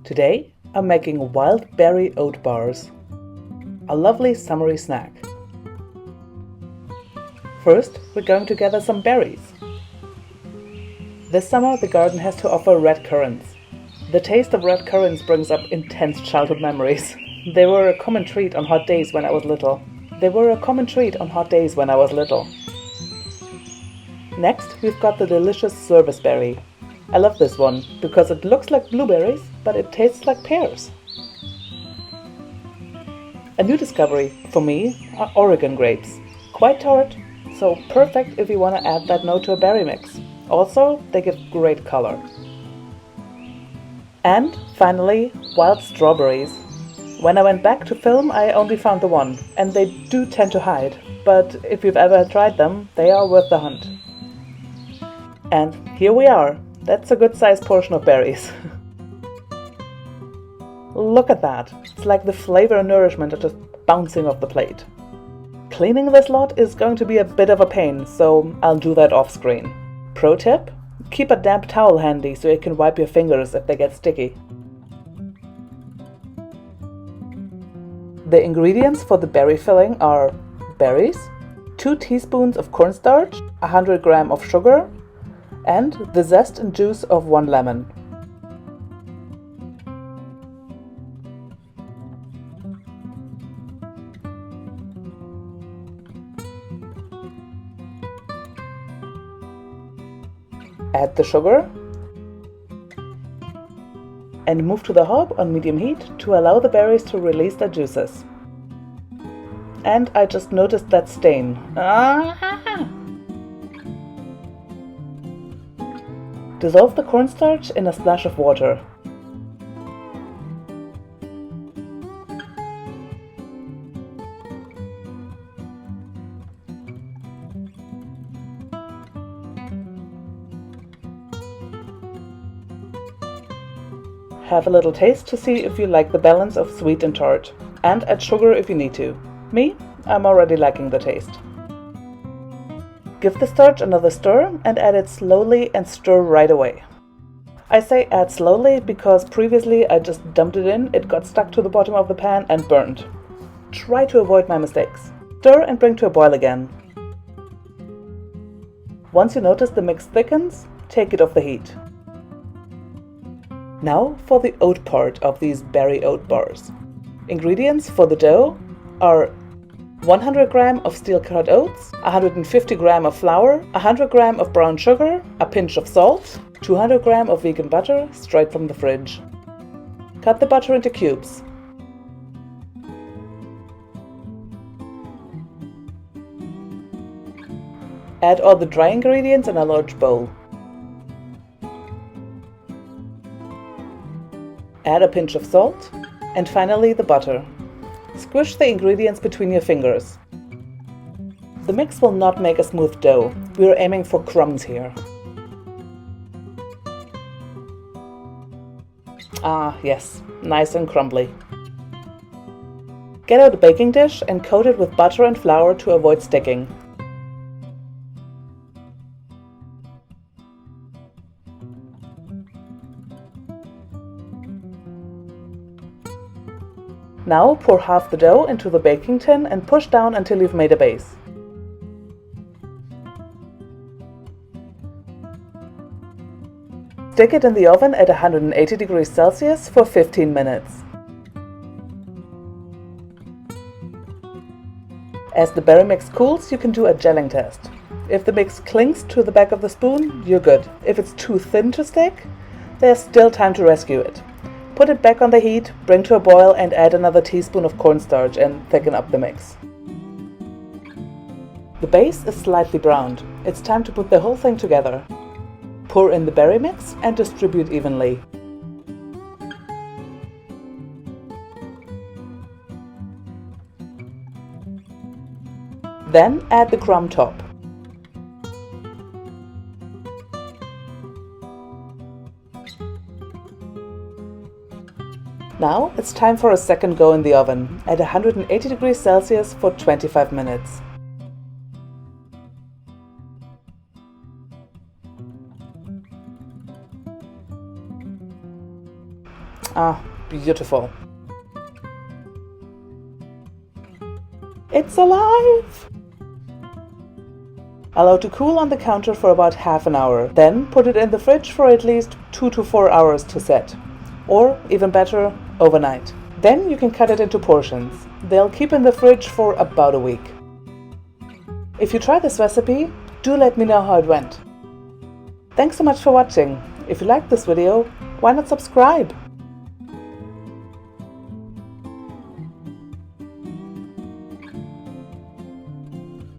Today I'm making wild berry oat bars, a lovely summery snack. First, we're going to gather some berries. This summer the garden has to offer red currants. The taste of red currants brings up intense childhood memories. They were a common treat on hot days when I was little. Next, we've got the delicious service berry. I love this one because it looks like blueberries, but it tastes like pears. A new discovery for me are Oregon grapes. Quite tart, so perfect if you want to add that note to a berry mix. Also, they give great color. And finally, wild strawberries. When I went back to film, I only found the one, and they do tend to hide, but if you've ever tried them, they are worth the hunt. And here we are. That's a good sized portion of berries. Look at that. It's like the flavor and nourishment are just bouncing off the plate. Cleaning this lot is going to be a bit of a pain, so I'll do that off screen. Pro tip: keep a damp towel handy so you can wipe your fingers if they get sticky. The ingredients for the berry filling are berries, 2 teaspoons of cornstarch, 100 grams of sugar, and the zest and juice of 1 lemon. Add the sugar and move to the hob on medium heat to allow the berries to release their juices. And I just noticed that stain. Dissolve the cornstarch in a splash of water. Have a little taste to see if you like the balance of sweet and tart, and add sugar if you need to. Me, I'm already liking the taste. Give the starch another stir and add it slowly and stir right away. I say add slowly because previously I just dumped it in, it got stuck to the bottom of the pan and burned. Try to avoid my mistakes. Stir and bring to a boil again. Once you notice the mix thickens, take it off the heat. Now for the oat part of these berry oat bars. Ingredients for the dough are 100 grams of steel-cut oats, 150 grams of flour, 100 grams of brown sugar, a pinch of salt, 200 grams of vegan butter straight from the fridge. Cut the butter into cubes. Add all the dry ingredients in a large bowl. Add a pinch of salt, and finally the butter. Squish the ingredients between your fingers. The mix will not make a smooth dough. We are aiming for crumbs here. Ah, yes, nice and crumbly. Get out a baking dish and coat it with butter and flour to avoid sticking. Now pour half the dough into the baking tin and push down until you've made a base. Stick it in the oven at 180 degrees Celsius for 15 minutes. As the berry mix cools, you can do a gelling test. If the mix clings to the back of the spoon, you're good. If it's too thin to stick, there's still time to rescue it. Put it back on the heat, bring to a boil and add another teaspoon of cornstarch and thicken up the mix. The base is slightly browned. It's time to put the whole thing together. Pour in the berry mix and distribute evenly. Then add the crumb top. Now it's time for a second go in the oven at 180 degrees Celsius for 25 minutes. Ah, beautiful. It's alive! Allow to cool on the counter for about half an hour. Then put it in the fridge for at least 2 to 4 hours to set. Or, even better, overnight. Then you can cut it into portions. They'll keep in the fridge for about a week. If you try this recipe, do let me know how it went. Thanks so much for watching. If you liked this video, why not subscribe?